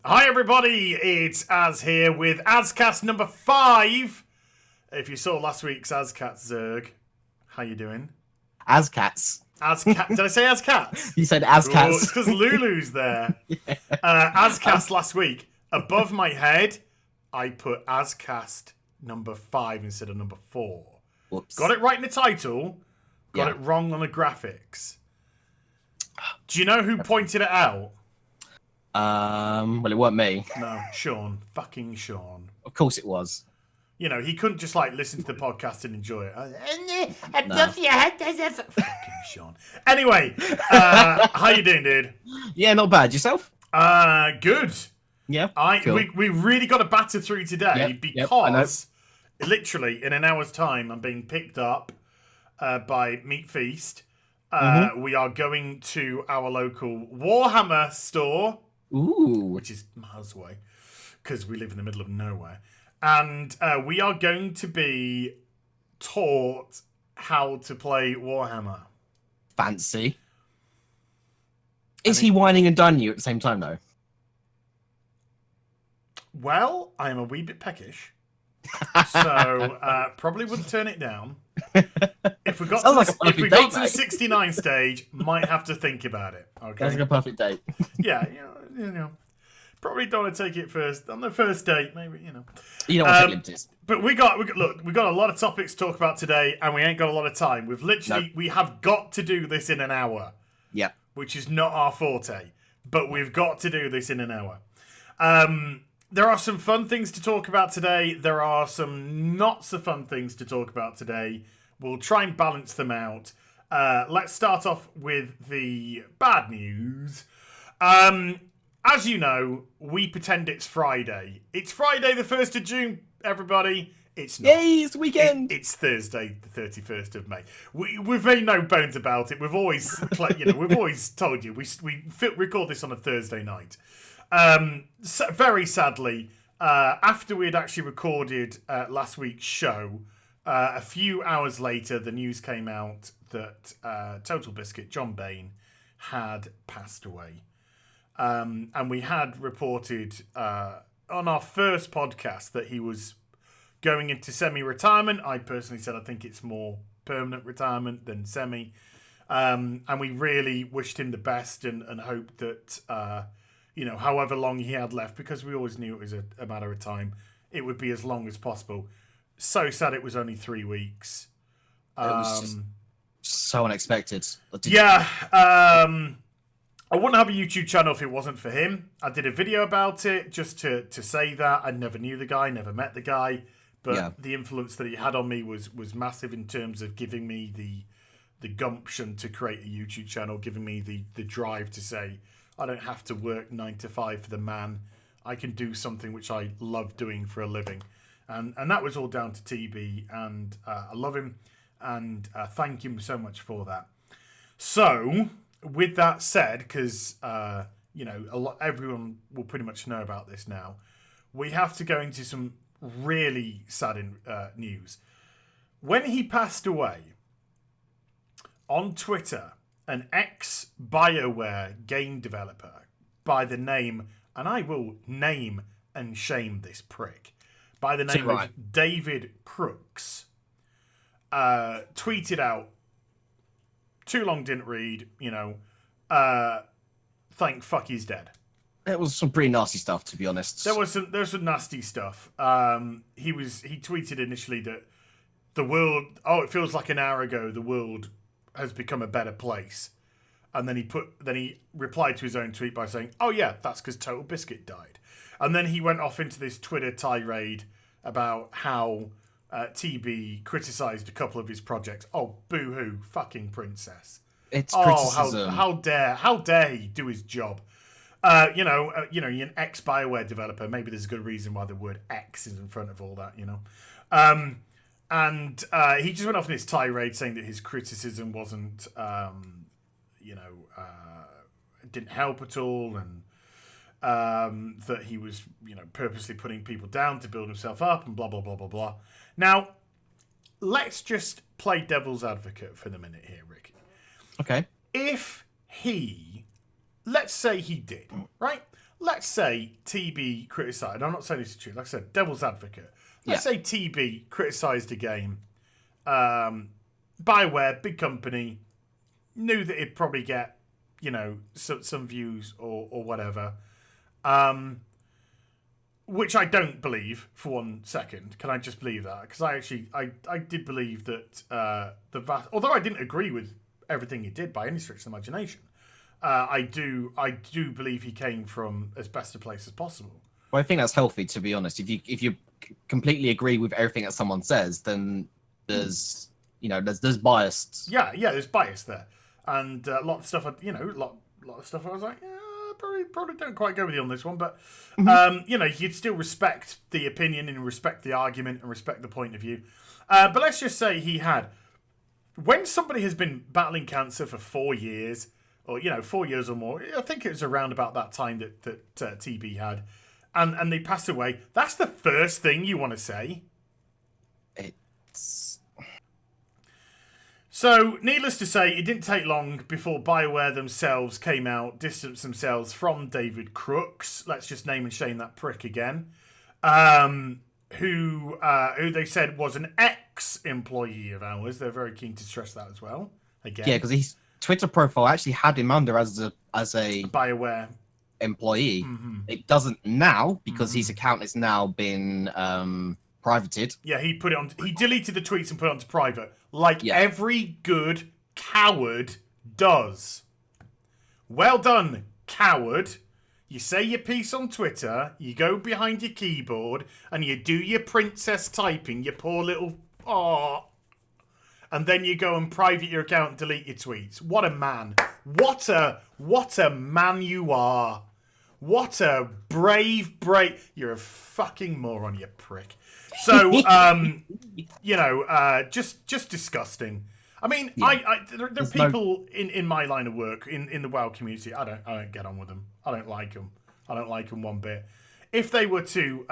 Hi everybody, it's Az here with AZCast number 5. If you saw last week's AZCast, Zerg, how you doing? AZCats. AZCast? Did I say AZCats? You said AZCats. Oh, it's because Lulu's there. Yeah. AZCast last week. Above my head, I put AZCast number 5 instead of number 4. Whoops. Got it right in the title, got it wrong on the graphics. Do you know who pointed it out? Well, it weren't me. No, Sean. Fucking Sean. Of course it was. You know, he couldn't just like listen to the podcast and enjoy it. Fucking Sean. Anyway, how you doing, dude? Yeah, not bad. Yourself? Good. Yeah. Cool. We really got to batter through today because literally in an hour's time I'm being picked up by Meat Feast. We are going to our local Warhammer store. Ooh. Which is miles away because we live in the middle of nowhere. And we are going to be taught how to play Warhammer. Fancy. Is he whining and dining you at the same time, though? Well, I am a wee bit peckish. So probably wouldn't turn it down. If we got to the 69 stage, might have to think about it. Okay, that's like a perfect date. Yeah, you know, probably don't want to take it first on the first date. Maybe you don't want to take liberties. But we got a lot of topics to talk about today, and we ain't got a lot of time. We have got to do this in an hour. Yeah, which is not our forte, but we've got to do this in an hour. There are some fun things to talk about today. There are some not so fun things to talk about today. We'll try and balance them out. Let's start off with the bad news. As you know, we pretend it's Friday. It's Friday the 1st of June, everybody. It's not. Yay, it's the weekend. It's Thursday the 31st of May. We've made no bones about it. We've always, we've always told you. We record this on a Thursday night. So very sadly, after we had actually recorded last week's show, a few hours later, the news came out that Total Biscuit, John Bain, had passed away. And we had reported on our first podcast that he was going into semi-retirement. I personally said I think it's more permanent retirement than semi. And we really wished him the best and hoped that... however long he had left, because we always knew it was a matter of time, it would be as long as possible. So sad it was only 3 weeks. It was just so unexpected. I wouldn't have a YouTube channel if it wasn't for him. I did a video about it just to say that. I never knew the guy, never met the guy, but the influence that he had on me was massive in terms of giving me the gumption to create a YouTube channel, giving me the drive to say, I don't have to work 9 to 5 for the man. I can do something which I love doing for a living. And that was all down to TB, and I love him, and thank him so much for that. So, with that said, because, everyone will pretty much know about this now, we have to go into some really sad news. When he passed away, on Twitter, an ex-BioWare game developer by the name, and I will name and shame this prick, by the name of David Crooks, tweeted out, too long didn't read, thank fuck he's dead. It was some pretty nasty stuff, to be honest. There was some nasty stuff. He tweeted initially that the world, it feels like an hour ago, the world has become a better place, and then he replied to his own tweet by saying, "Oh yeah, that's because Total Biscuit died," and then he went off into this Twitter tirade about how TB criticised a couple of his projects. Oh, boo-hoo, fucking princess! It's criticism. How dare he do his job? You're an ex-BioWare developer. Maybe there's a good reason why the word X is in front of all that. And he just went off in his tirade saying that his criticism wasn't, didn't help at all, and that he was, purposely putting people down to build himself up, and blah, blah, blah, blah, blah. Now, let's just play devil's advocate for the minute here, Ricky. Okay. If let's say he did, right? let's say TB criticised. I'm not saying this is true. Like I said, devil's advocate. Let's say TB criticised a game. BioWare, big company, knew that it'd probably get, some views or whatever. Which I don't believe for 1 second. Can I just believe that? Because I did believe that although I didn't agree with everything he did by any stretch of the imagination, I do believe he came from as best a place as possible. Well, I think that's healthy, to be honest. If you completely agree with everything that someone says, then there's bias. Yeah, there's bias there, and a lot of stuff. A lot of stuff. I was like, probably don't quite go with you on this one, but you'd still respect the opinion and respect the argument and respect the point of view. But let's just say he had, when somebody has been battling cancer for 4 years, or 4 years or more. I think it was around about that time that TB had, and they passed away. That's the first thing you want to say. So, needless to say, it didn't take long before BioWare themselves came out, distanced themselves from David Crooks. Let's just name and shame that prick again. Who they said was an ex-employee of ours. They're very keen to stress that as well. Again. Yeah, because his Twitter profile actually had him under as a BioWare employee. Mm-hmm. It doesn't now, because his account has now been privated. Yeah, he put it on. He deleted the tweets and put it onto private, like every good coward does. Well done, coward. You say your piece on Twitter, you go behind your keyboard, and you do your princess typing, your poor little and then you go and private your account and delete your tweets. What a man! What a man you are! What a brave. You're a fucking moron, you prick. So, just disgusting. I mean, there are people in my line of work, in the WoW community, I don't get on with them. I don't like them. I don't like them one bit. If they were to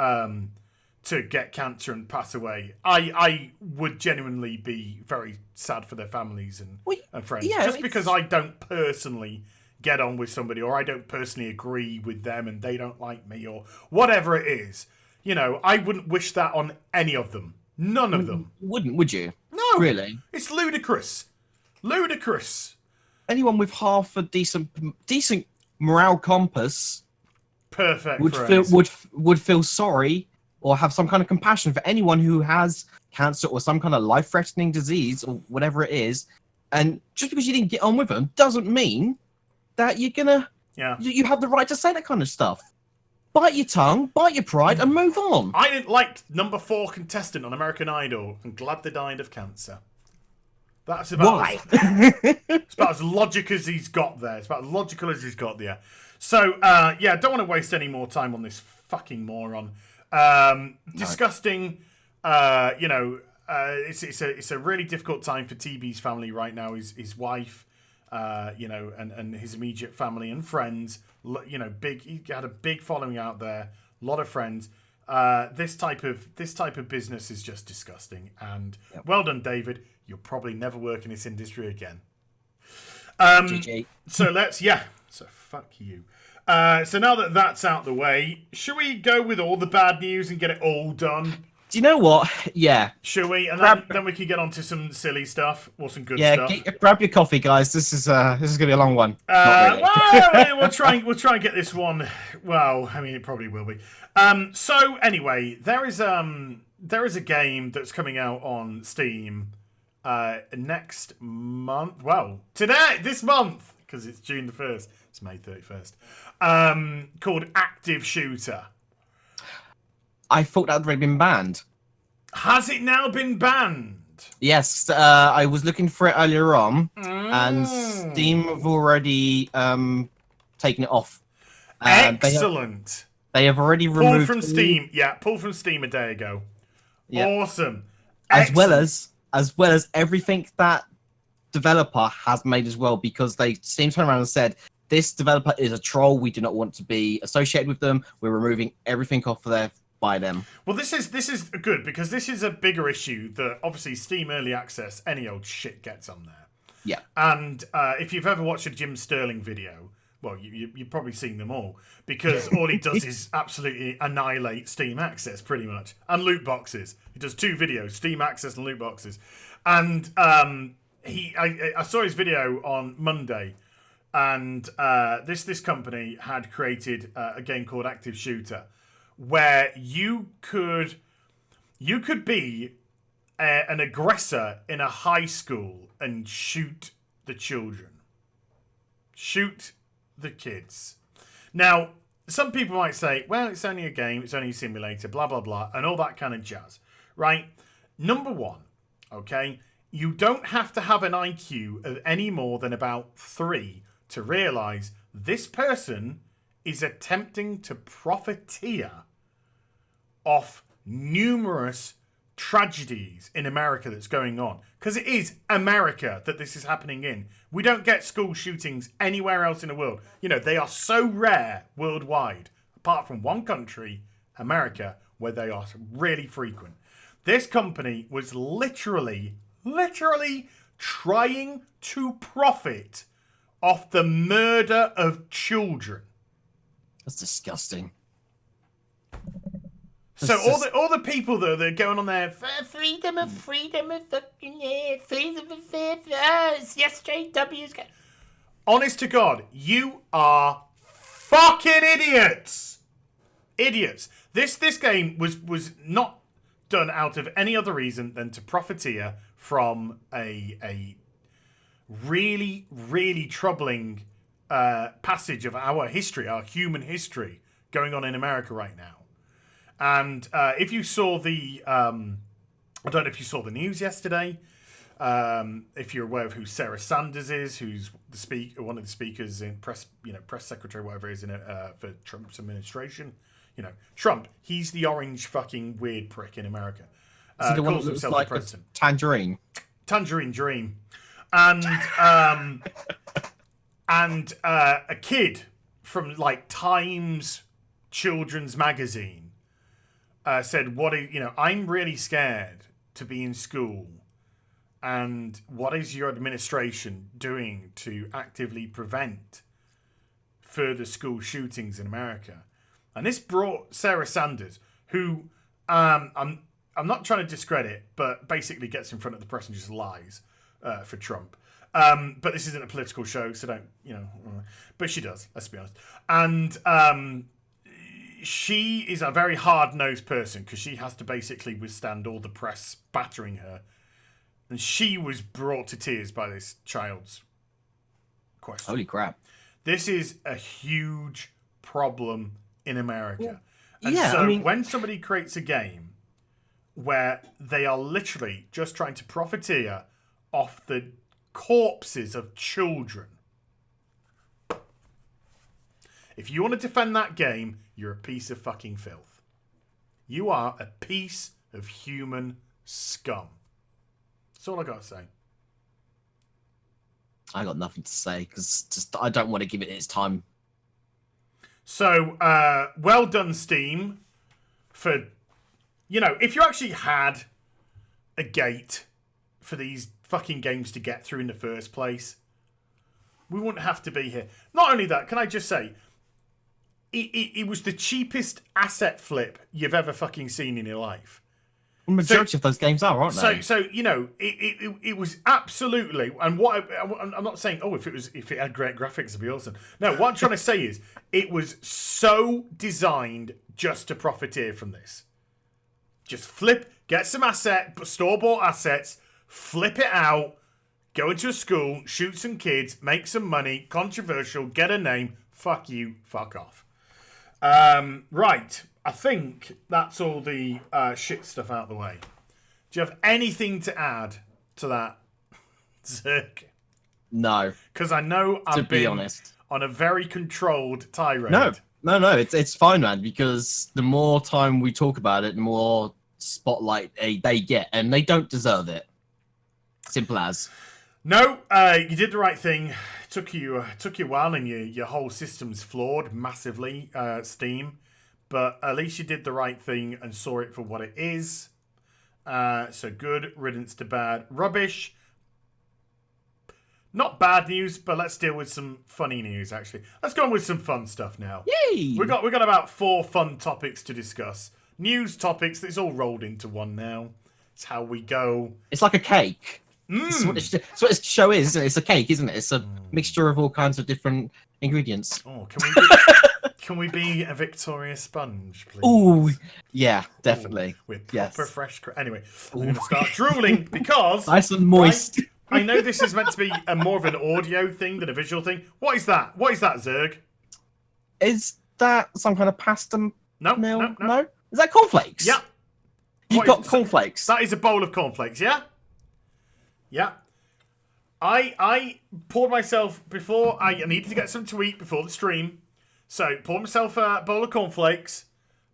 get cancer and pass away, I would genuinely be very sad for their families and friends. Yeah, just because I don't personally get on with somebody, or I don't personally agree with them and they don't like me, or whatever it is. I wouldn't wish that on any of them. None of them. Wouldn't, would you? No. Really? It's ludicrous. Ludicrous. Anyone with half a decent morale compass perfect would feel sorry or have some kind of compassion for anyone who has cancer or some kind of life-threatening disease or whatever it is. And just because you didn't get on with them doesn't mean that you're gonna you have the right to say that kind of stuff. Bite your tongue, bite your pride, and move on. I didn't like number 4 contestant on American Idol. I'm glad they died of cancer. That's about why? It's about as logic as he's got there. It's about as logical as he's got there. So, don't want to waste any more time on this fucking moron. Disgusting. It's a really difficult time for TB's family right now. His wife, and his immediate family and friends. He had a big following out there, a lot of friends. This type of business is just disgusting. And well done, David. You'll probably never work in this industry again. GG. So fuck you. So now that that's out the way, should we go with all the bad news and get it all done? Do you know what? Yeah. Shall we? And then we can get on to some silly stuff or some good stuff. Yeah, grab your coffee, guys. This is gonna be a long one. Really. We'll try and get this one. Well, I mean, it probably will be. So anyway, there is a game that's coming out on Steam next month. Well, this month, because it's June the 1st. It's May 31st. Called Active Shooter. I thought that had already been banned. Has it now been banned? Yes, I was looking for it earlier on, and Steam have already taken it off. Excellent. They have already removed... Pulled from Steam. Yeah, pulled from Steam a day ago. Yeah. Awesome. As well as everything that developer has made as well, because Steam turned around and said, this developer is a troll. We do not want to be associated with them. We're removing everything off of there by them. Well, this is good, because this is a bigger issue that obviously Steam Early Access, any old shit gets on there. Yeah. And if you've ever watched a Jim Sterling video Well, you've probably seen them all, because all he does is absolutely annihilate Steam Access, pretty much, and loot boxes. He does 2 videos, Steam Access and loot boxes. And I saw his video on Monday, and this company had created a game called Active Shooter, where you could be an aggressor in a high school and shoot the children. Shoot the kids. Now, some people might say, well, it's only a game, it's only a simulator, blah, blah, blah, and all that kind of jazz, right? Number one, okay, you don't have to have an IQ of any more than about 3 to realise this person is attempting to profiteer off numerous tragedies in America that's going on. Because it is America that this is happening in. We don't get school shootings anywhere else in the world. You know, they are so rare worldwide, apart from one country, America, where they are really frequent. This company was literally trying to profit off the murder of children. That's disgusting. So all the people though, they're going on there, freedom of fucking freedom of SJW's. Honest to God, you are fucking idiots. Idiots. This game was not done out of any other reason than to profiteer from a really troubling passage of our history, our human history, going on in America right now. And if you saw the, I don't know if you saw the news yesterday. If you're aware of who Sarah Sanders is, who's one of the speakers in press secretary, whatever it is, for Trump's administration. You know, Trump, he's the orange fucking weird prick in America. Is he the one that looks like president? Tangerine Dream, and a kid from like Times Children's Magazine. Said, I'm really scared to be in school, and what is your administration doing to actively prevent further school shootings in America? And this brought Sarah Sanders, who I'm not trying to discredit, but basically gets in front of the press and just lies for Trump. But this isn't a political show, so don't, but she does, let's be honest. And she is a very hard-nosed person because she has to basically withstand all the press battering her. And she was brought to tears by this child's question. Holy crap. This is a huge problem in America. Well, and when somebody creates a game where they are literally just trying to profiteer off the corpses of children, if you want to defend that game, you're a piece of fucking filth. You are a piece of human scum. That's all I got to say. I got nothing to say because I don't want to give it its time. So, well done, Steam, for, if you actually had a gate for these fucking games to get through in the first place, we wouldn't have to be here. Not only that, can I just say, it was the cheapest asset flip you've ever fucking seen in your life. The majority of those games are, aren't they? So it was absolutely, and I'm not saying, if it had great graphics, it'd be awesome. No, what I'm trying to say is, it was so designed just to profiteer from this. Just get some store-bought assets, flip it out, go into a school, shoot some kids, make some money, controversial, get a name, fuck you, fuck off. Right, I think that's all the shit stuff out the way. Do you have anything to add to that, Zerk? No. Because I know I've been honest, on a very controlled tirade. No, it's fine, man, because the more time we talk about it, the more spotlight they get, and they don't deserve it. Simple as. No, you did the right thing. Took you a while, and your whole system's flawed massively, Steam. But at least you did the right thing and saw it for what it is. So good riddance to bad rubbish. Not bad news, but let's deal with some funny news, actually. Let's go on with some fun stuff now. Yay! We got about 4 fun topics to discuss. News topics, it's all rolled into one now. It's how we go. It's like a cake. It's what this show is, isn't it? It's a cake, isn't it? It's a mixture of all kinds of different ingredients. Oh, can we be a Victoria Sponge, please? Oh, yeah, definitely. Ooh, with proper fresh... Anyway, I'm going to start drooling because... Nice and moist. I know this is meant to be more of an audio thing than a visual thing. What is that? What is that, Zerg? Is that some kind of pasta? No. Is that cornflakes? Yeah. You've got cornflakes. That is a bowl of cornflakes, yeah? Yeah. I poured myself before... I needed to get something to eat before the stream. So, poured myself a bowl of cornflakes,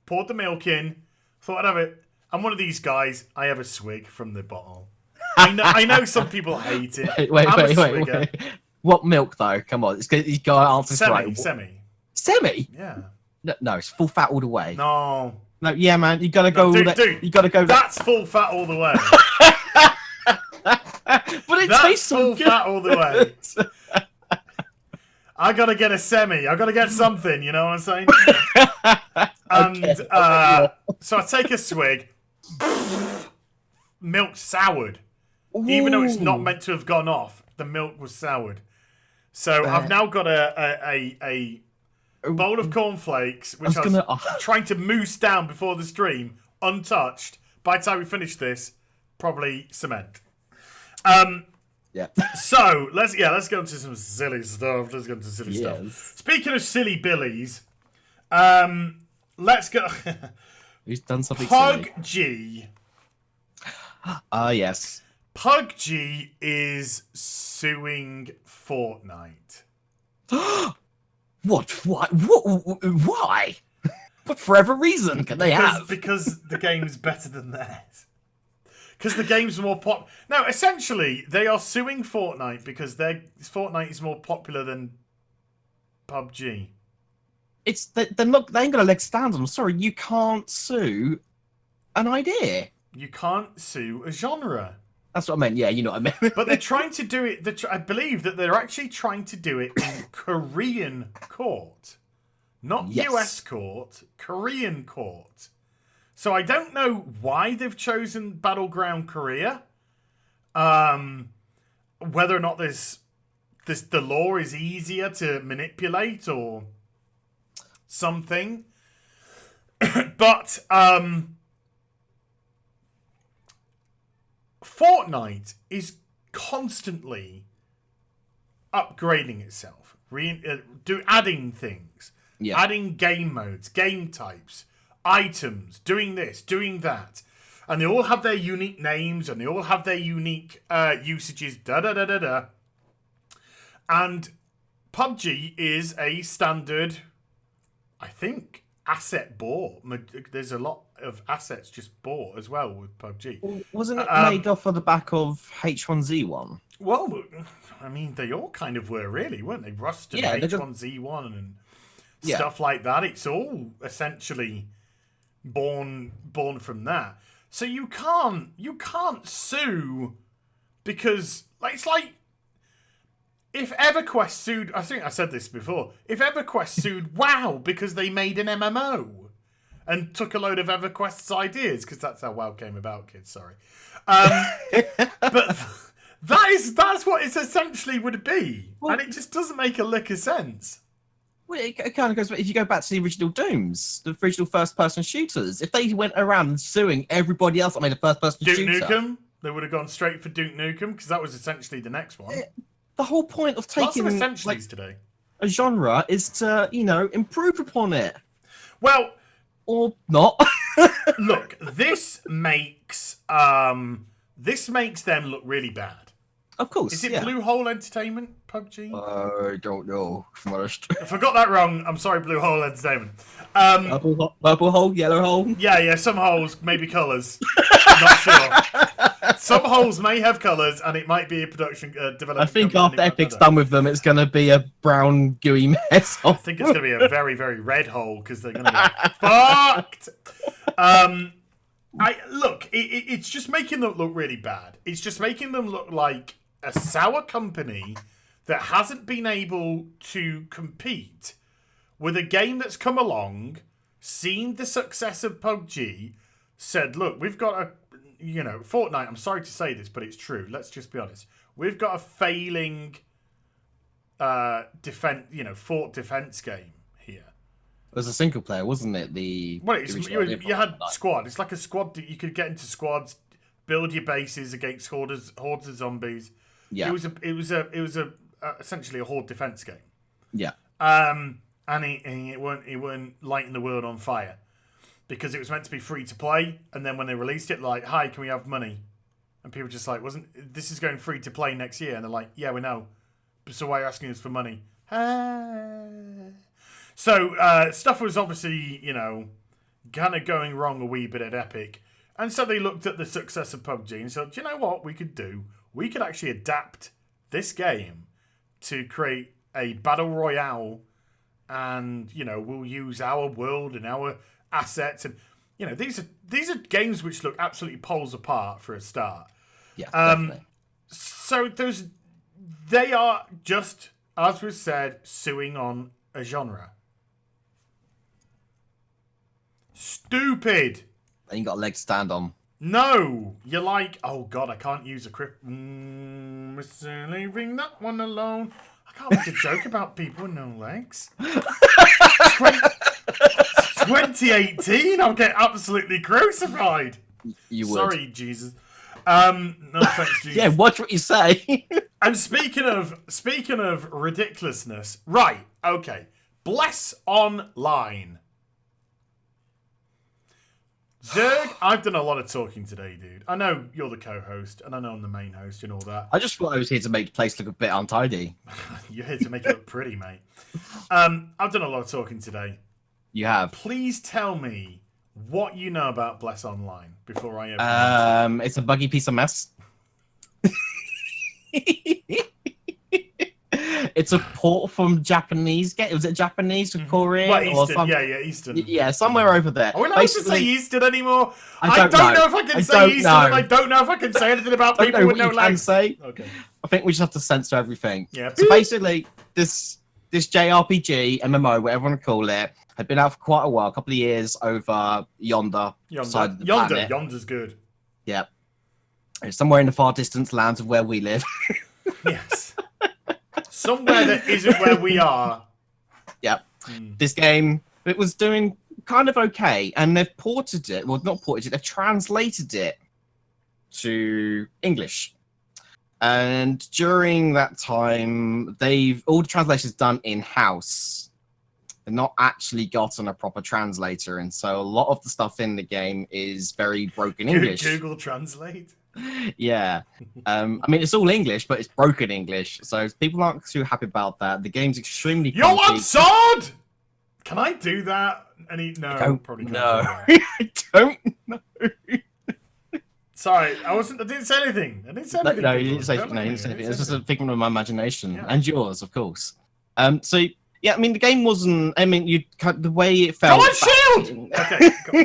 poured the milk in, thought I'd have it. I'm one of these guys. I have a swig from the bottle. I know some people hate it. Wait. What milk, though? Come on. You got to answer straight. Semi. Semi? Yeah. No, it's full fat all the way. No, yeah, man. You got to go... Dude, you got to go... That's full fat all the way. But it tastes so good. Full fat all the way. I gotta get a semi. I gotta get something. You know what I'm saying? And so I take a swig. Milk soured. Ooh. Even though it's not meant to have gone off, the milk was soured. So I've now got a bowl of cornflakes, which I was trying to moose down before the stream, untouched. By the time we finish this, probably cement. Yeah. So let's go into some silly stuff. Stuff. Speaking of silly billies, let's go. Who's done something silly? PUBG. Yes. PUBG is suing Fortnite. What? Why? What forever reason can they have? Because the game's better than theirs. Because the game's more pop. No, essentially, they are suing Fortnite because Fortnite is more popular than PUBG. They're not. They ain't got a leg stand on them. Sorry, you can't sue an idea. You can't sue a genre. That's what I meant. Yeah, you know what I meant. But they're trying to do it. I believe that they're actually trying to do it in Korean court, not US court. Korean court. So I don't know why they've chosen Battleground Korea. Whether or not the law is easier to manipulate or something. But Fortnite is constantly upgrading itself, adding things, adding game modes, game types, items, doing this, doing that, and they all have their unique names and they all have their unique usages. And PUBG is a standard, I think, asset bought. There's a lot of assets just bought as well with PUBG. Wasn't it made off of the back of H1Z1? Well, I mean, they all kind of were, really, weren't they? Rust and H1Z1 and stuff like that. It's all essentially born from that. So you can't sue because it's like if EverQuest sued, I think I said this before, if EverQuest sued WoW because they made an MMO and took a load of EverQuest's ideas, because that's how WoW came about, kids, sorry. But that's what it essentially would be. Well, and it just doesn't make a lick of sense. Well, it kind of goes, if you go back to the original Dooms, the original first-person shooters, if they went around suing everybody else that made a first-person shooter... Duke Nukem, they would have gone straight for Duke Nukem, because that was essentially the next one. The whole point of taking lots of essentials today. A genre is to, improve upon it. Well... Or not. Look, this makes them look really bad. Of course. Is it Blue Hole Entertainment, PUBG? I don't know. If I got that wrong, I'm sorry, Blue Hole Entertainment. Purple hole, yellow hole? Yeah, some holes, maybe colours. Not sure. Some holes may have colours, and it might be a production development. I think after Epic's done with them, it's going to be a brown, gooey mess. I think it's going to be a very, very red hole, because they're going to be fucked. Look, it's just making them look really bad. It's just making them look like a sour company that hasn't been able to compete with a game that's come along, seen the success of PUBG, said, look, we've got a, Fortnite, I'm sorry to say this, but it's true. Let's just be honest. We've got a failing fort defense game here. It was a single player, wasn't it? You had squad. It's like a squad that you could get into squads, build your bases against hordes of zombies. Yeah. It was essentially a horde defense game. Yeah. And it weren't lighting the world on fire because it was meant to be free to play. And then when they released it, like, hi, can we have money? And people were just like, this is going free to play next year? And they're like, yeah, we know. So why are you asking us for money? So stuff was obviously, kind of going wrong a wee bit at Epic. And so they looked at the success of PUBG and said, do you know what we could do? We could actually adapt this game to create a battle royale, and we'll use our world and our assets, and these are games which look absolutely poles apart for a start. Yeah, definitely. So they are just, as was said, suing on a genre. Stupid. Ain't got a leg to stand on. No, you're like, oh god, I can't use a leaving that one alone. I can't make a joke about people with no legs. 2018, I'll get absolutely crucified. You would. Sorry, Jesus. No thanks, Jesus. Yeah, watch what you say. And speaking of ridiculousness, right? Okay, Bless Online. Zerg, I've done a lot of talking today, dude. I know you're the co-host, and I know I'm the main host and all that. I just thought I was here to make the place look a bit untidy. You're here to make it look pretty, mate. I've done a lot of talking today. You have. Please tell me what you know about Bless Online before I open It's a buggy piece of mess. It's a port from Japanese. Was it Japanese or Korean? Well, Eastern, or some... Eastern. Yeah, somewhere over there. Are we allowed to say Eastern anymore? I don't know if I can say Eastern, and I don't know if I can say anything about people with no legs. Say. Okay. I think we just have to censor everything. Yeah. So basically, this JRPG, MMO, whatever you want to call it, had been out for quite a while, a couple of years over yonder side of the planet. Yonder's good. Yeah. It's somewhere in the far distant lands of where we live. Yes. Somewhere that isn't where we are. Yep. This game, it was doing kind of okay, and they've ported it. Well, not ported it. They've translated it to English. And during that time, all the translations done in-house. They've not actually gotten a proper translator, and so a lot of the stuff in the game is very broken English. Google Translate. Yeah. I mean, it's all English, but it's broken English, so people aren't too happy about that. The game's extremely You want sword? Can I do that? No, probably can't. No, I don't know. Sorry, I didn't say anything. No, you didn't say anything. It's just a figment of my imagination, and yours, of course. So yeah, I mean, the game wasn't. I mean, the way it felt. Go on, shield. Okay. Go.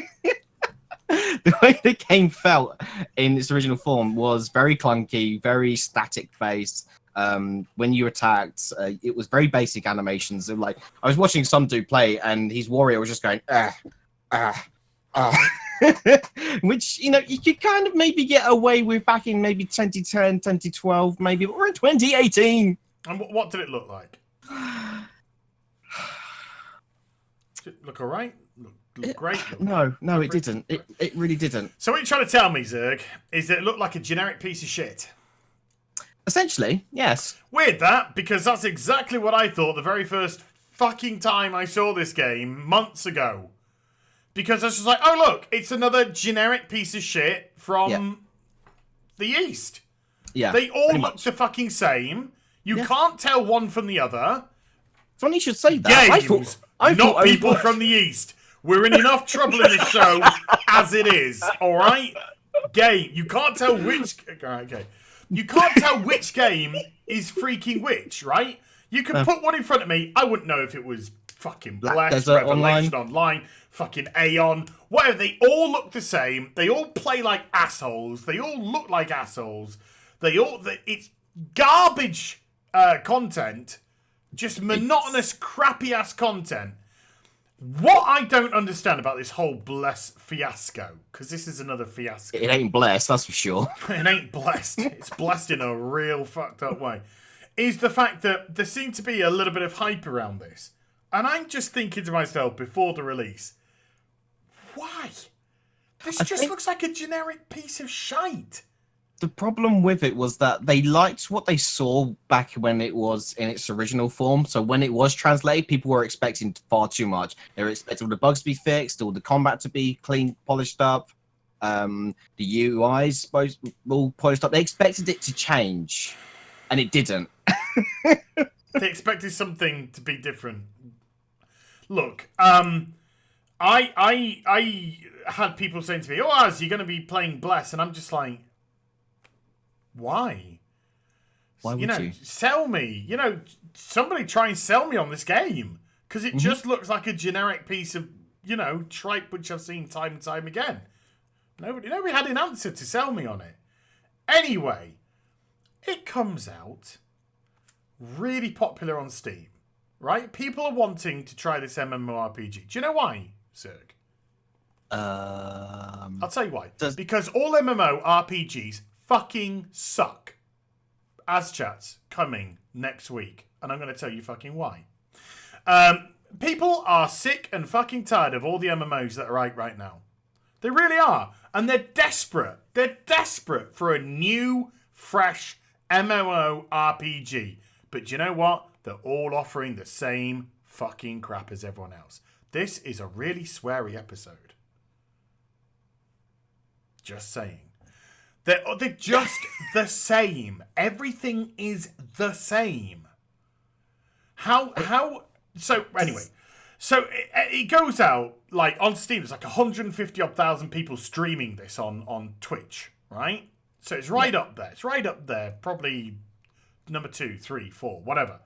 The way the game felt in its original form was very clunky, very static based. When you attacked, it was very basic animations. Like, I was watching some dude play, and his warrior was just going which you could kind of maybe get away with back in maybe 2010, 2012, maybe, but we're in 2018. And what did it look like? Did it look all right? Look great. No, it didn't. It really didn't. So what you're trying to tell me, Zerg, is that it looked like a generic piece of shit? Essentially, yes. Weird that, because that's exactly what I thought the very first fucking time I saw this game months ago. Because I was just like, oh look, it's another generic piece of shit from the East. Yeah. They all look the fucking same. You can't tell one from the other. Funny you should say that. Games, not people from the East. We're in enough trouble in this show as it is, alright? Game. You can't tell which... Okay. You can't tell which game is freaking which, right? You can put one in front of me. I wouldn't know if it was fucking Blessed, Revelation Online, fucking Aeon, whatever. They all look the same. They all play like assholes. They all look like assholes. It's garbage content, just monotonous, crappy-ass content. What I don't understand about this whole Bless fiasco, because this is another fiasco. It ain't blessed, that's for sure. It ain't blessed. It's blessed in a real fucked up way. Is the fact that there seemed to be a little bit of hype around this. And I'm just thinking to myself before the release, why? This just looks like a generic piece of shite. The problem with it was that they liked what they saw back when it was in its original form. So when it was translated, people were expecting far too much. They were expecting all the bugs to be fixed, all the combat to be clean, polished up, the UIs all polished up. They expected it to change, and it didn't. They expected something to be different. Look, I had people saying to me, "Oh, Az, you're going to be playing Bless," and I'm just like, why? Why would you? Sell me. Somebody try and sell me on this game. Because it just looks like a generic piece of, tripe which I've seen time and time again. Nobody had an answer to sell me on it. Anyway, it comes out really popular on Steam, right? People are wanting to try this MMORPG. Do you know why, Zerg? I'll tell you why. Because all MMORPGs fucking suck. AZCast's coming next week, and I'm going to tell you fucking why. People are sick and fucking tired of all the MMOs that are out right now. They really are. And they're desperate. They're desperate for a new, fresh MMORPG. But do you know what? They're all offering the same fucking crap as everyone else. This is a really sweary episode. Just saying. They're just the same. Everything is the same. So anyway, it goes out like on Steam. There's like 150,000 people streaming this on Twitch, right? So it's right up there. It's right up there. Probably number 2, 3, 4, whatever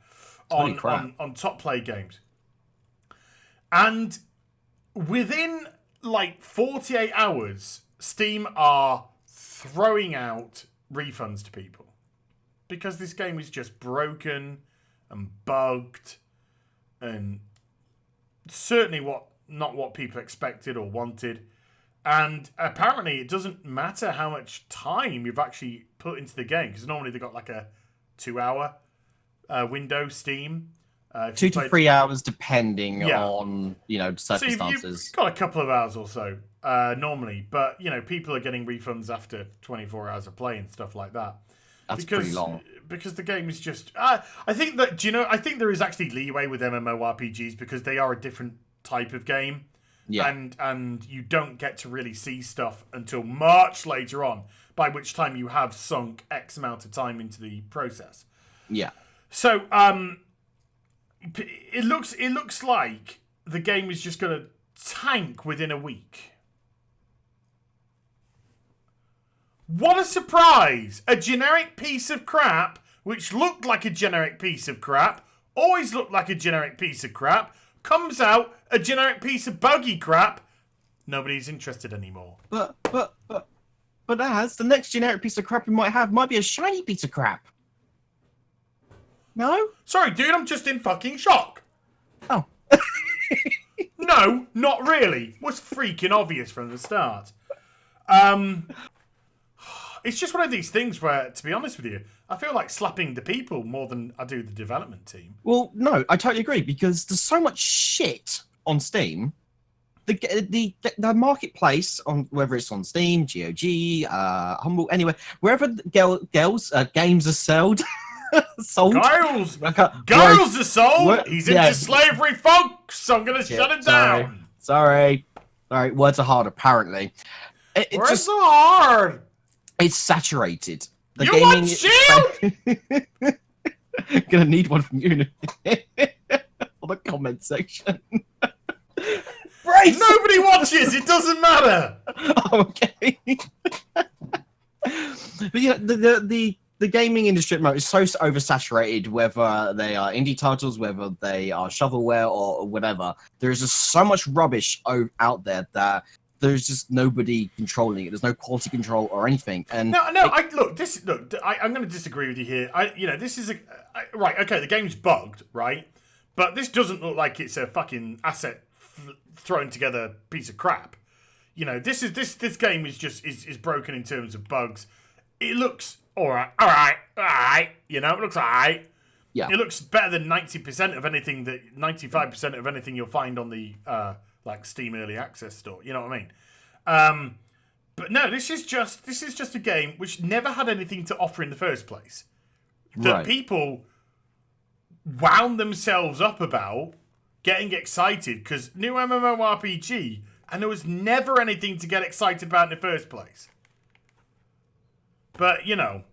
on top play games. And within like 48 hours, Steam are throwing out refunds to people because this game is just broken and bugged and certainly not what people expected or wanted. And apparently it doesn't matter how much time you've actually put into the game, because normally they've got like a 2-hour window Steam. 2 to 3 hours depending on circumstances. So you've got a couple of hours or so normally, but people are getting refunds after 24 hours of play and stuff like that. That's pretty long. Because the game is just I think there is actually leeway with MMORPGs because they are a different type of game. Yeah. And you don't get to really see stuff until much later on, by which time you have sunk X amount of time into the process. Yeah. So it looks like the game is just going to tank within a week. What a surprise! A generic piece of crap, which looked like a generic piece of crap, always looked like a generic piece of crap, comes out a generic piece of buggy crap. Nobody's interested anymore. But Az, the next generic piece of crap we might have might be a shiny piece of crap. No? Sorry, dude, I'm just in fucking shock. Oh. No, not really. Was freaking obvious from the start. It's just one of these things where, to be honest with you, I feel like slapping the people more than I do the development team. Well, no, I totally agree, because there's so much shit on Steam. The marketplace, on whether it's on Steam, GOG, Humble, anywhere, wherever games are sold. Giles are sold. He's into slavery, folks. So I'm gonna shut him down. Sorry. Words are hard, apparently. Words are hard. It's saturated. You want shield? Gonna need one from you on the comment section. Nobody watches. It doesn't matter. Okay. But the gaming industry at the moment is so oversaturated, whether they are indie titles, whether they are shovelware or whatever. There is just so much rubbish out there that there's just nobody controlling it. There's no quality control or anything. And I'm going to disagree with you here. This is right. Okay, the game's bugged, right? But this doesn't look like it's a fucking asset thrown together piece of crap. This game is broken in terms of bugs. It looks all right. It looks all right. Yeah. It looks better than 95% of anything you'll find on the Steam Early Access store. You know what I mean? But no, this is just a game which never had anything to offer in the first place. That people wound themselves up about getting excited because new MMORPG, and there was never anything to get excited about in the first place. But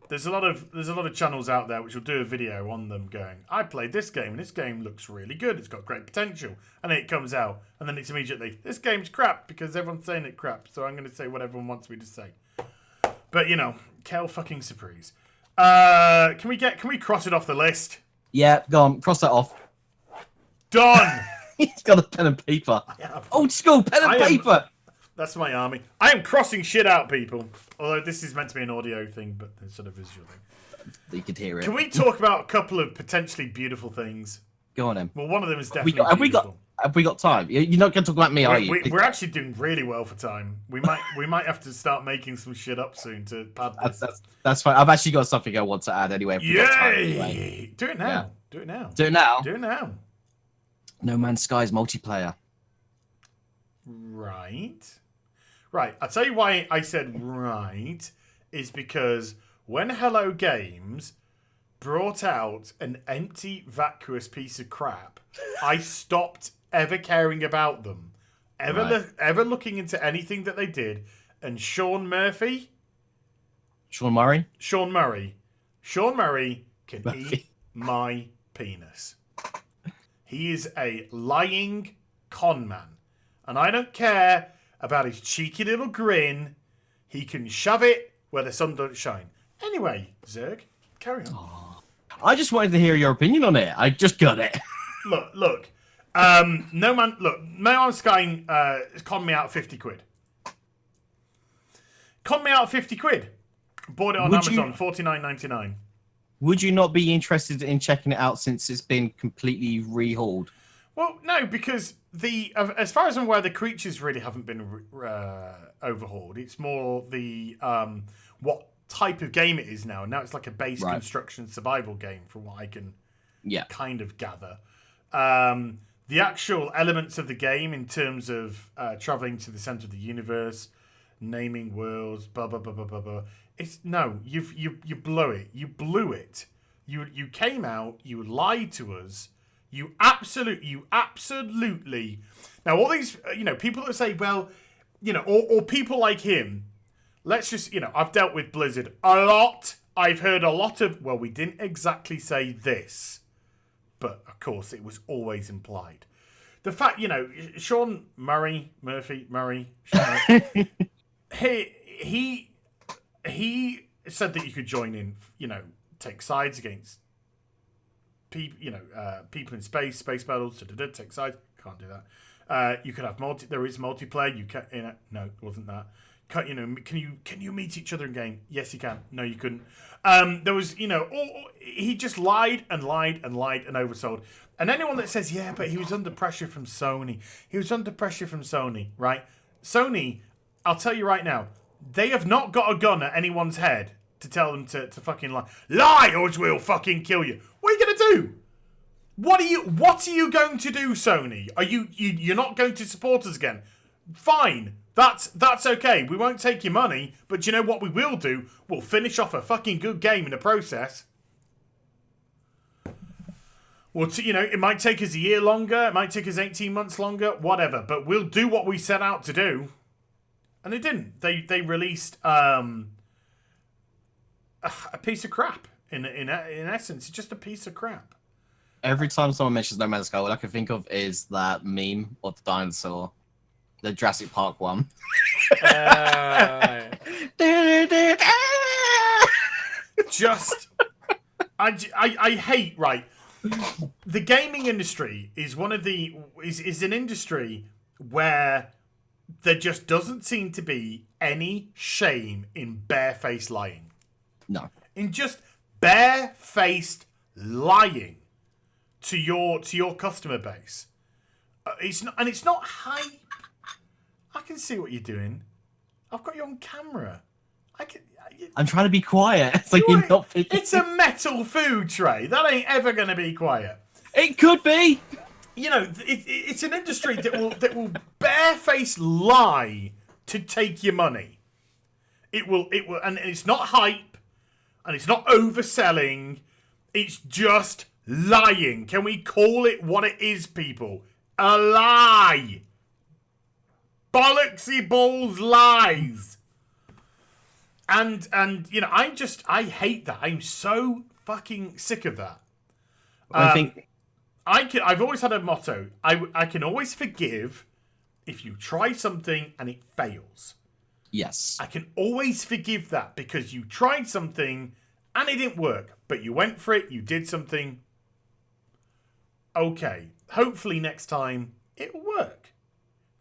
there's a lot of channels out there which will do a video on them going, I played this game and this game looks really good, it's got great potential, and then it comes out and then it's immediately, this game's crap because everyone's saying it crap, so I'm going to say what everyone wants me to say. But Kel fucking surprise. Can we cross it off the list? Yeah, go on, cross that off. Done. He's got a pen and paper. Old school pen and paper. That's my army. I am crossing shit out, people. Although this is meant to be an audio thing, but it's sort of visual thing. You could hear it. Can we talk about a couple of potentially beautiful things? Go on, then. Well, one of them is definitely beautiful. Have we got time? You're not going to talk about me, are you? We're actually doing really well for time. We might have to start making some shit up soon to pad this. That's fine. I've actually got something I want to add anyway. Yay! Do it now. Yeah. Do it now. Do it now. Do it now. No Man's Sky's multiplayer. Right. I'll tell you why I said right is because when Hello Games brought out an empty, vacuous piece of crap, I stopped ever caring about them, ever looking into anything that they did. And Sean Murray can eat my penis. He is a lying con man, and I don't care about his cheeky little grin. He can shove it where the sun don't shine. Anyway, Zerg, carry on. I just wanted to hear your opinion on it. I just got it. Look. No Man's Sky conned me out 50 quid. Conned me out 50 quid. Bought it on Amazon, $49.99. Would you not be interested in checking it out since it's been completely rehauled? Well, no, because as far as I'm aware, the creatures really haven't been overhauled. It's more the what type of game it is now. Now it's like a base construction survival game, from what I can kind of gather. The actual elements of the game, in terms of traveling to the center of the universe, naming worlds, blah blah blah blah blah blah. You blew it. You blew it. You came out. You lied to us. You absolutely. Now, all these, people that say, well, or people like him, let's just, I've dealt with Blizzard a lot. I've heard a lot of, well, we didn't exactly say this, but of course it was always implied. The fact, Sean Murray, he said that you could join in, take sides against people in space battles, take sides. Can't do that. You could have there is multiplayer. You can, no, it wasn't that. Can you meet each other in game? Yes, you can. No, you couldn't. There was, he just lied and oversold. And anyone that says, yeah, but he was under pressure from Sony. Right? Sony, I'll tell you right now, they have not got a gun at anyone's head to tell them to fucking lie. Lie, or we'll fucking kill you. What are you gonna do? What are you going to do, Sony? Are you're not going to support us again? Fine. That's okay. We won't take your money, but you know what we will do? We'll finish off a fucking good game in the process. Well, it might take us a year longer. It might take us 18 months longer. Whatever. But we'll do what we set out to do. And they didn't. They released a piece of crap. In essence, it's just a piece of crap. Every time someone mentions No Man's Sky, all I can think of is that meme of the dinosaur. The Jurassic Park one. I hate, right. The gaming industry is is an industry where there just doesn't seem to be any shame in barefaced lying. No. In just barefaced lying to your customer base. It's not hype. I can see what you're doing. I've got you on camera. I'm trying to be quiet, so you're not picking. It's a metal food tray. That ain't ever going to be quiet. It could be. You know, it's an industry that will barefaced lie to take your money. It will, and it's not hype, and it's not overselling. It's just lying. Can we call it what it is, people? A lie. Bollocksy balls lies. And you know, I hate that. I'm so fucking sick of that. I think I've always had a motto. I can always forgive if you try something and it fails. Yes. I can always forgive that because you tried something and it didn't work, but you went for it, you did something. Okay, hopefully next time it'll work.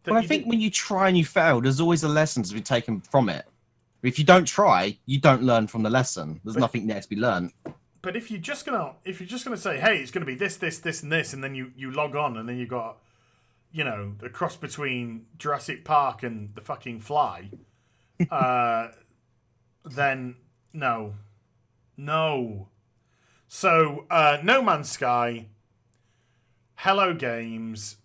But I think when you try and you fail, there's always a lesson to be taken from it. If you don't try, you don't learn from the lesson. There's nothing there to be learned. But if you're just gonna say, hey, it's gonna be this, and this, and then you log on and then you got, you know, a cross between Jurassic Park and the fucking Fly, then no. So No Man's Sky, Hello Games,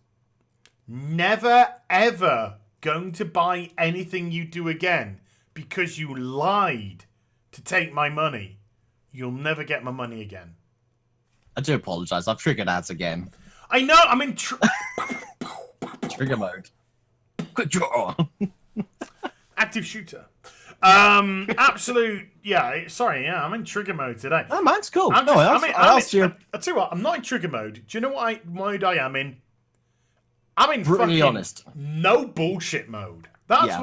never ever going to buy anything you do again because you lied to take my money. You'll never get my money again. I do apologise. I've triggered ads again. I know. I'm in trigger mode. Quick draw. Active shooter. Absolute. Yeah. Sorry. Yeah. I'm in trigger mode today. Oh, mine's cool. I tell you what. I'm not in trigger mode. Do you know what mode I am in? I'm in brutally honest. No bullshit mode. That's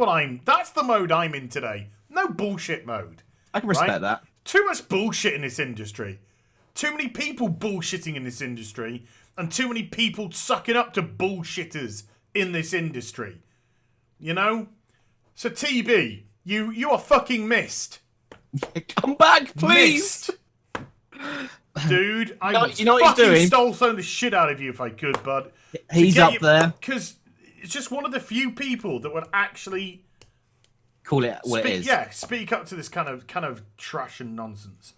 the mode I'm in today. No bullshit mode. I can respect that. Too much bullshit in this industry. Too many people bullshitting in this industry. And too many people sucking up to bullshitters in this industry. You know? So TB, you are fucking missed. Come back, please. Missed. Dude, I would you know what he's doing? stone the shit out of you if I could, bud. He's up there. Because it's just one of the few people that would actually call it what it is. Yeah, speak up to this kind of trash and nonsense.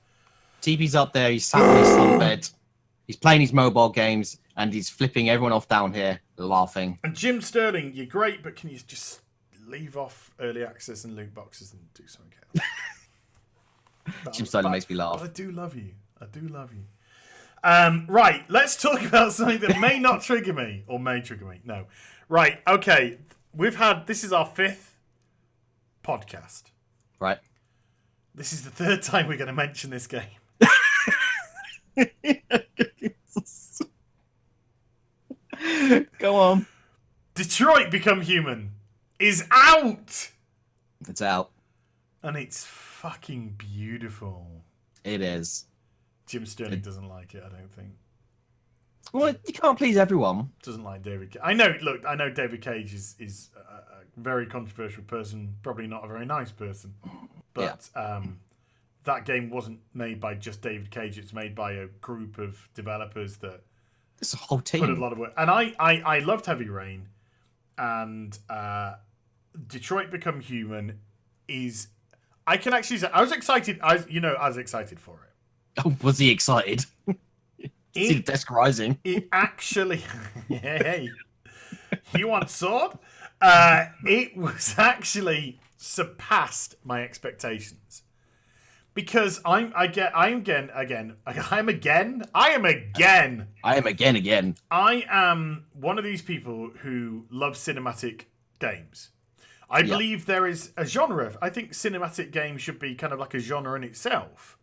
TP's up there. He's sat on his sunbed. He's playing his mobile games and he's flipping everyone off down here, laughing. And Jim Sterling, you're great, but can you just leave off early access and loot boxes and do something else? Jim Sterling makes me laugh. But I do love you. Right, let's talk about something that may not trigger me or may trigger me. No. Right, okay. This is our 5th podcast. Right. This is the 3rd time we're going to mention this game. Go on. Detroit Become Human is out. It's out. And it's fucking beautiful. It is. Jim Sterling doesn't like it, I don't think. Well, you can't please everyone. Doesn't like David Cage. I know David Cage is a very controversial person, probably not a very nice person. But that game wasn't made by just David Cage. It's made by a group of developers that it's a whole team. Put a lot of work. And I loved Heavy Rain, and Detroit Become Human is. I can actually say I was excited. I was excited for it. Oh, was he excited? See the desk rising. It actually. Hey, you want sword? It was actually surpassed my expectations. Because I am one of these people who love cinematic games. I believe there is a genre. I think cinematic games should be kind of like a genre in itself.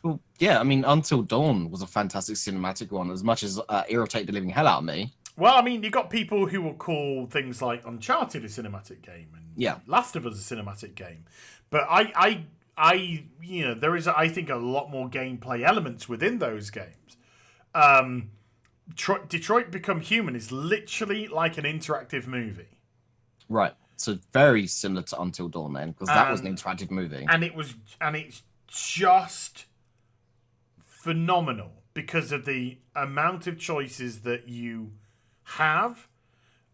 Well, yeah, I mean, Until Dawn was a fantastic cinematic one, as much as irritate the living hell out of me. Well, I mean, you got people who will call things like Uncharted a cinematic game, and Last of Us a cinematic game. But there is, I think, a lot more gameplay elements within those games. Detroit Become Human is literally like an interactive movie. Right. So very similar to Until Dawn then, because that was an interactive movie. And it's just phenomenal because of the amount of choices that you have,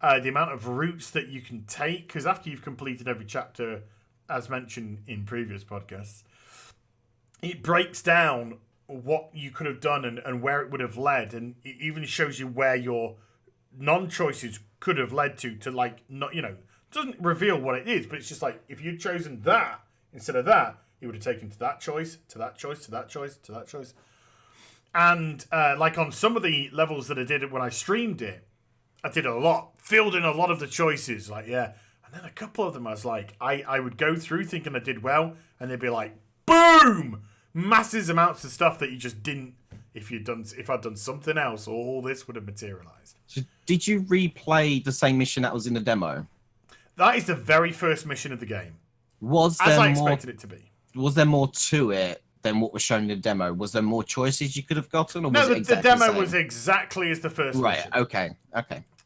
the amount of routes that you can take. Because after you've completed every chapter, as mentioned in previous podcasts, it breaks down what you could have done and where it would have led, and it even shows you where your non-choices could have led to like, not, it doesn't reveal what it is, but it's just like, if you'd chosen that instead of that, it would have taken to that choice, to that choice, to that choice, to that choice. And like on some of the levels that I did when I streamed it, I did filled in a lot of the choices, like, yeah. And then a couple of them I was like, I would go through thinking I did well, and they'd be like, boom! Massive amounts of stuff that you just didn't, if I'd done something else, all this would have materialized. So did you replay the same mission that was in the demo? That is the very first mission of the game. Was there as I expected it to be. Was there more to it than what was shown in the demo? Was there more choices you could have gotten? Or no, was it exactly the demo the same? was exactly as the first mission. Okay.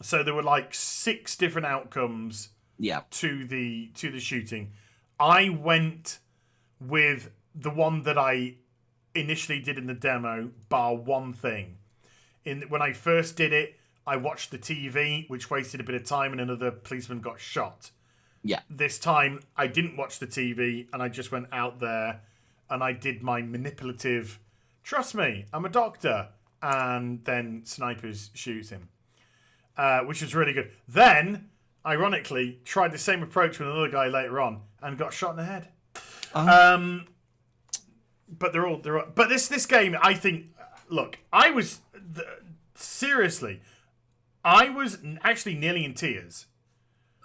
So there were like 6 different outcomes to the shooting. I went with the one that I initially did in the demo, bar one thing. When I first did it, I watched the TV, which wasted a bit of time, and another policeman got shot. Yeah. This time, I didn't watch the TV, and I just went out there, and I did my manipulative, trust me, I'm a doctor, and then snipers shoots him, which was really good. Then, ironically, tried the same approach with another guy later on, and got shot in the head. But they're all. But this game, I think. Look, I was seriously, I was actually nearly in tears.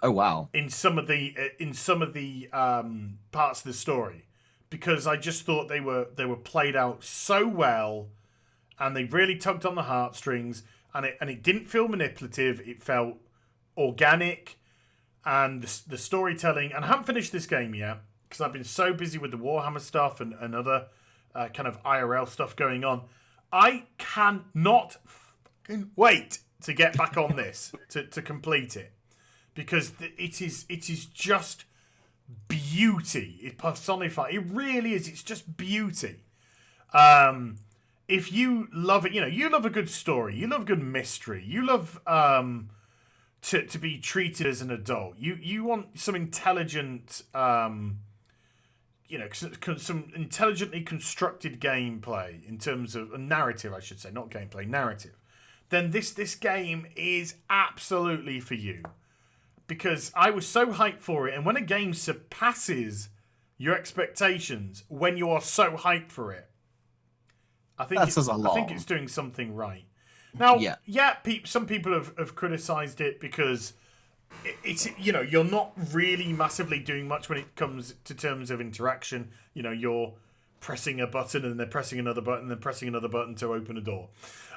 Oh wow! In some of the parts of the story, because I just thought they were played out so well, and they really tugged on the heartstrings, and it didn't feel manipulative. It felt organic, and the storytelling. And I haven't finished this game yet, because I've been so busy with the Warhammer stuff and other kind of IRL stuff going on. I cannot wait to get back on this, to complete it. Because it is just beauty. It personifies. It really is. It's just beauty. If you love it, you love a good story. You love a good mystery. You love to be treated as an adult. You want some intelligent, some intelligently constructed gameplay in terms of a narrative, I should say, not gameplay, narrative. Then this game is absolutely for you. Because I was so hyped for it, and when a game surpasses your expectations, when you are so hyped for it, I think it's doing something right. Now, some people have criticised it because it's you're not really massively doing much when it comes to terms of interaction. You're pressing a button and then pressing another button and then pressing another button to open a door,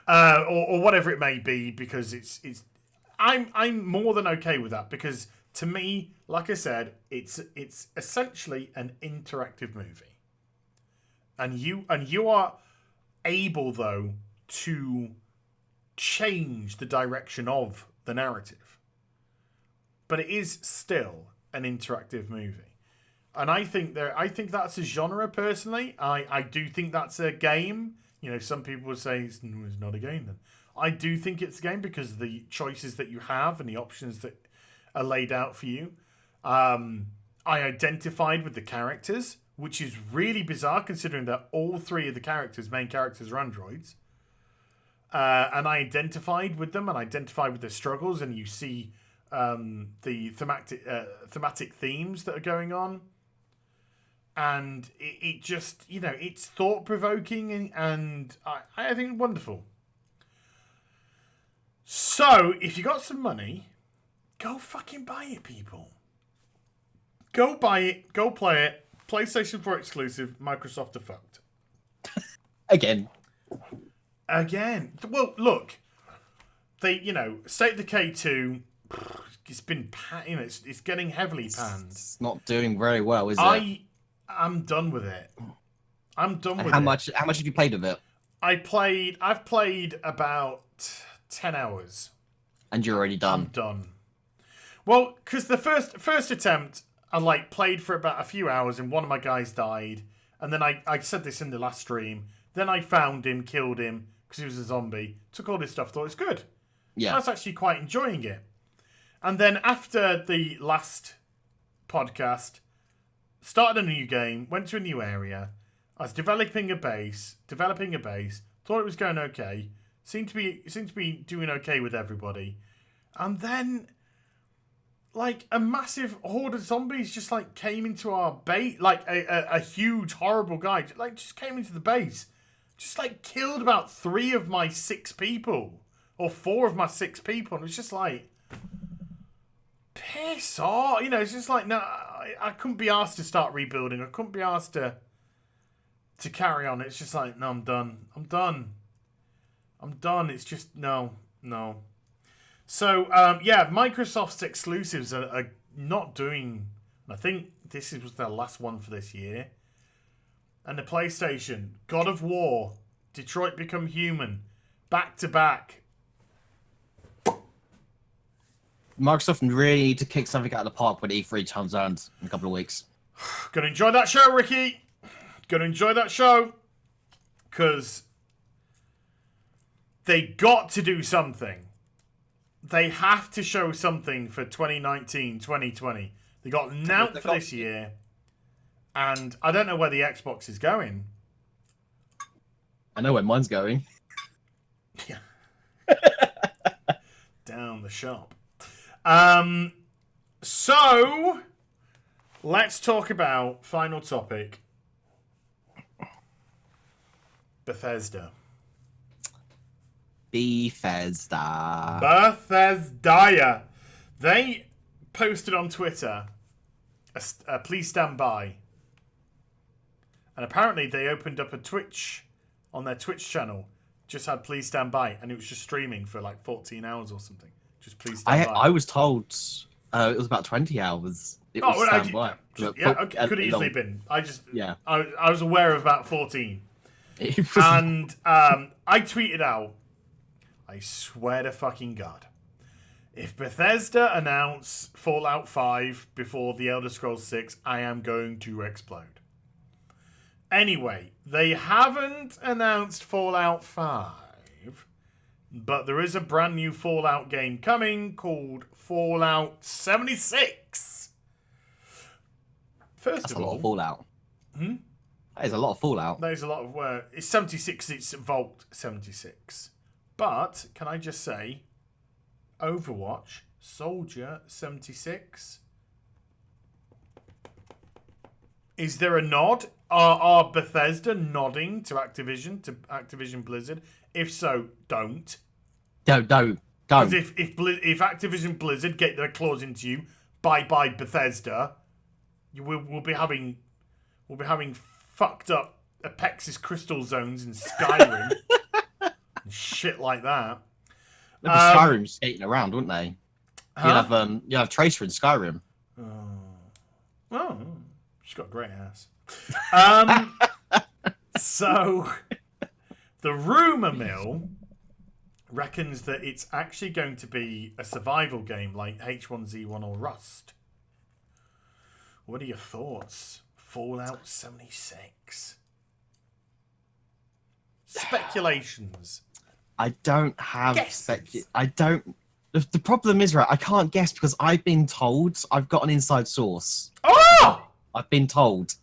or whatever it may be. Because it's. I'm more than okay with that, because to me, like I said, it's essentially an interactive movie, and you are able though to change the direction of the narrative, but it is still an interactive movie, and I think that's a genre. Personally, I do think that's a game. Some people would say it's not a game then. I do think it's a game because of the choices that you have and the options that are laid out for you. I identified with the characters, which is really bizarre considering that all 3 of the main characters are androids. And I identified with them and identified with their struggles, and you see the thematic themes that are going on. And it just, it's thought-provoking and I think it's wonderful. So, if you got some money, go fucking buy it, people. Go buy it. Go play it. PlayStation 4 exclusive. Microsoft are fucked. Again. Well, look. They, State of Decay 2, it's been, it's getting heavily panned. It's not doing very well, is it? I'm done with it. I'm done with it. How much have you played of it? I've played about 10 hours. And you're already done? I'm done. Well, because the first attempt, I like played for about a few hours, and one of my guys died, and then I said this in the last stream. Then I found him, killed him because he was a zombie. Took all this stuff, thought it was good. Yeah, I was actually quite enjoying it. And then after the last podcast, started a new game, went to a new area. I was developing a base. Thought it was going okay. Seemed to be doing okay with everybody. And then, like, a massive horde of zombies just like came into our base. Like a huge horrible guy like just came into the base, just like killed about 3 of my 6 people or 4 of my 6 people. And it was just like, piss off. You know, it's just like, no, I couldn't be asked to start rebuilding. I couldn't be asked to carry on. It's just like, no, I'm done. It's just, no. So, yeah, Microsoft's exclusives are not doing... I think this was their last one for this year. And the PlayStation, God of War, Detroit Become Human, back-to-back. Microsoft really need to kick something out of the park when E3 comes around in a couple of weeks. Gonna enjoy that show, Ricky. Gonna enjoy that show. Because they got to do something. They have to show something for 2019, 2020. They got an out for this year. And I don't know where the Xbox is going. I know where mine's going. Yeah. Down the shop. So, let's talk about final topic. Bethesda. They posted on Twitter a please stand by. And apparently they opened up a Twitch on their Twitch channel. Just had please stand by, and it was just streaming for like 14 hours or something. Just please stand by. I was told it was about 20 hours. It was stand by. It could easily been. I was aware of about 14. And I tweeted out, I swear to fucking God, if Bethesda announce Fallout 5 before The Elder Scrolls 6, I am going to explode. Anyway, they haven't announced Fallout 5, but there is a brand new Fallout game coming called Fallout 76. That's a lot of Fallout. That is a lot of Fallout. That is a lot of work. It's 76, it's Vault 76. But, can I just say, Overwatch, Soldier 76. Is there a nod? Are Bethesda nodding to Activision Blizzard? If so, don't. Don't. Because if Activision Blizzard get their claws into you, bye Bethesda. We'll be having fucked up Apexis crystal zones in Skyrim and shit like that. They'd be Skyrim skating around, wouldn't they? Huh? You have Tracer in Skyrim. Oh, she's got a great ass. So the rumor mill reckons that it's actually going to be a survival game like H1Z1 or Rust. What are your thoughts? Fallout 76. Speculations. I don't have Guesses. I don't. The problem is, right, I can't guess because I've been told. I've got an inside source. Oh! I've been told.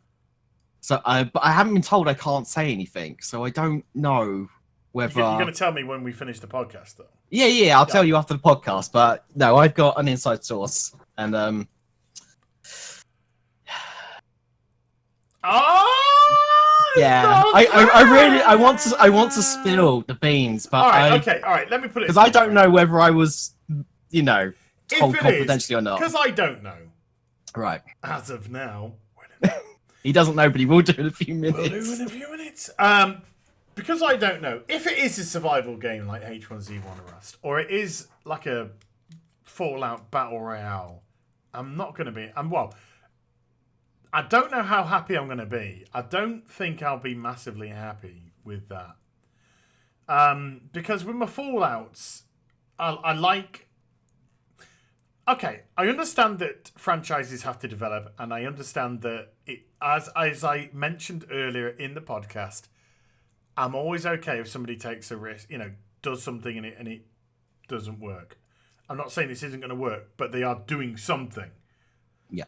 So, but I haven't been told I can't say anything. So I don't know whether... You're going to tell me when we finish the podcast, though? Yeah, I'll tell you after the podcast. But no, I've got an inside source. And, yeah, no, I want to spill the beans, but all right, let me put it because I don't know whether I was, told confidentially or not. Because I don't know. Right. As of now. He doesn't know, but he will do in a few minutes. Because I don't know if it is a survival game like H1Z1 or Rust, or it is like a Fallout Battle Royale. I'm not going to be. I don't know how happy I'm going to be. I don't think I'll be massively happy with that. Because with my Fallouts, I okay, I understand that franchises have to develop, and I understand that as I mentioned earlier in the podcast, I'm always okay if somebody takes a risk, does something and it doesn't work. I'm not saying this isn't going to work, but they are doing something. Yeah.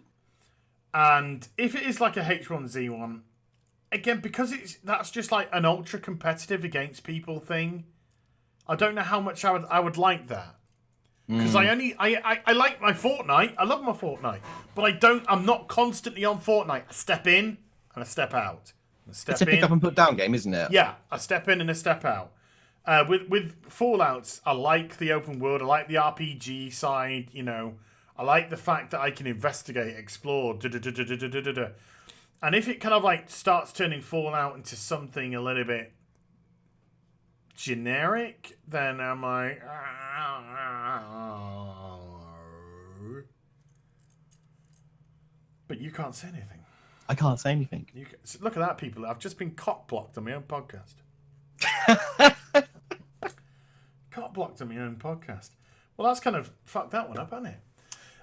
And if it is like a H1Z1, again, because that's just like an ultra competitive against people thing, I don't know how much I would like that. Because I like my Fortnite. I love my Fortnite. But I'm not constantly on Fortnite. I step in and I step out. It's a pick up and put down game, isn't it? Yeah, I step in and I step out. With Fallouts, I like the open world. I like the RPG side, I like the fact that I can investigate, explore, And if it kind of like starts turning Fallout into something a little bit generic, then I'm like, but you can't say anything. I can't say anything. Look at that, people. I've just been cock blocked on my own podcast. Cock blocked on my own podcast. Well, that's kind of fucked that one up, hasn't it?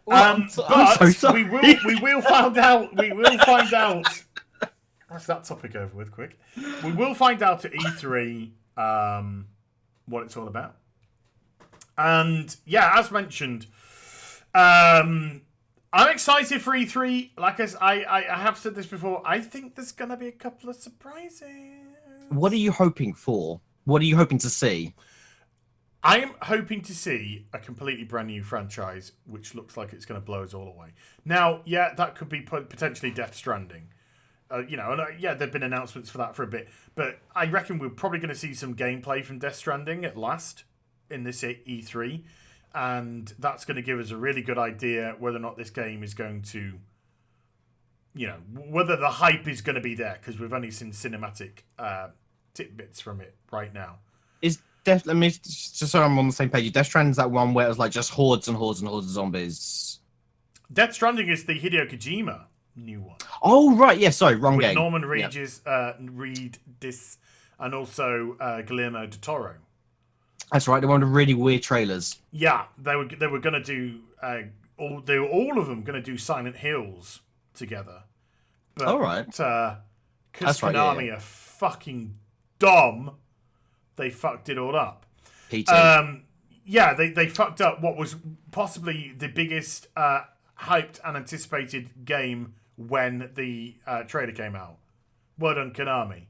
Well, but so we will find out. We will find out. That's that topic over with quick. We will find out at E3 what it's all about. And yeah, as mentioned, I'm excited for E3. Like I have said this before, I think there's going to be a couple of surprises. What are you hoping for? What are you hoping to see? I am hoping to see a completely brand new franchise, which looks like it's going to blow us all away. Now, yeah, that could be potentially Death Stranding. Yeah, there've been announcements for that for a bit, but I reckon we're probably going to see some gameplay from Death Stranding at last in this E3, and that's going to give us a really good idea whether or not this game is going to, whether the hype is going to be there, because we've only seen cinematic tidbits from it right now. Let me just so I'm on the same page. Death Stranding is that one where it was like just hordes and hordes and hordes of zombies. Death Stranding is the Hideo Kojima new one. Oh right, yeah. Sorry, wrong with game. Norman Reedus, and also Guillermo del Toro. That's right. They wanted really weird trailers. Yeah, they were going to do all of them going to do Silent Hills together. But, all right. Because Konami are fucking dumb. They fucked it all up. PT. Yeah, they fucked up what was possibly the biggest hyped and anticipated game when the trailer came out. Well done, Konami.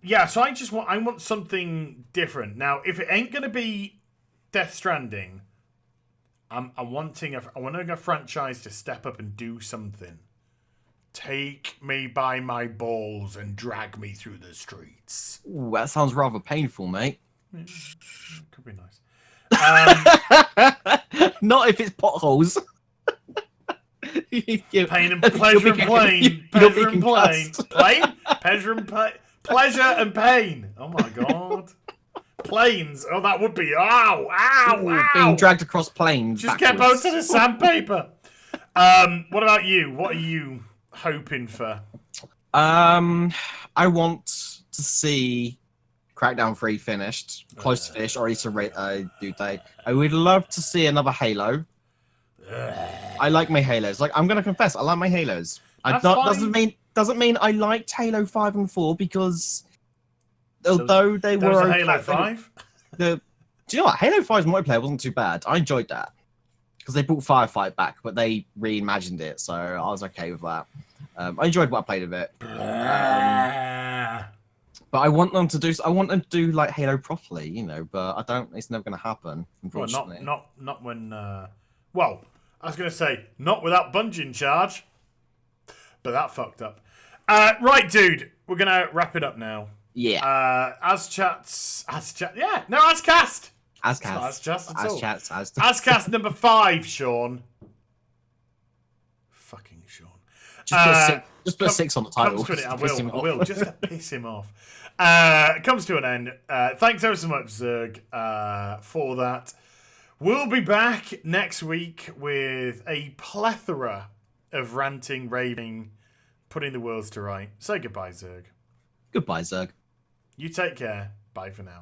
Yeah, so I want something different. Now, if it ain't gonna be Death Stranding, I'm wanting a franchise to step up and do something. Take me by my balls and drag me through the streets. Ooh, that sounds rather painful, mate. Could be nice. Not if it's potholes. Pain and pleasure and pain. Pleasure and pain. Pleasure and pain. Oh my god. Planes. Oh, that would be. Ow! Ow! Being dragged across planes. Just get most of the sandpaper. What about you? What are you hoping for? I want to see Crackdown 3 finished, close to finish, or at least a due date. I would love to see another Halo. I like my Halos. Like, I'm gonna confess, I like my Halos. Doesn't mean I liked Halo 5 and 4 because although they were okay, Halo 5. Do you know what? Halo 5's multiplayer wasn't too bad. I enjoyed that because they brought Firefight back, but they reimagined it, so I was okay with that. I enjoyed what I played of it. But I want them to do like Halo properly, but I don't. It's never going to happen, unfortunately. Well, not when. Well, I was going to say not without Bungie in charge, but that fucked up. Right, dude, we're going to wrap it up now. Yeah. AZCast. AZCast number 5, Sean. Fucking Sean. Just put 6 on the title. I will, just to piss him off. Comes to an end. Thanks ever so much, Zerg, for that. We'll be back next week with a plethora of ranting, raving, putting the worlds to right. Say goodbye, Zerg. Goodbye, Zerg. You take care. Bye for now.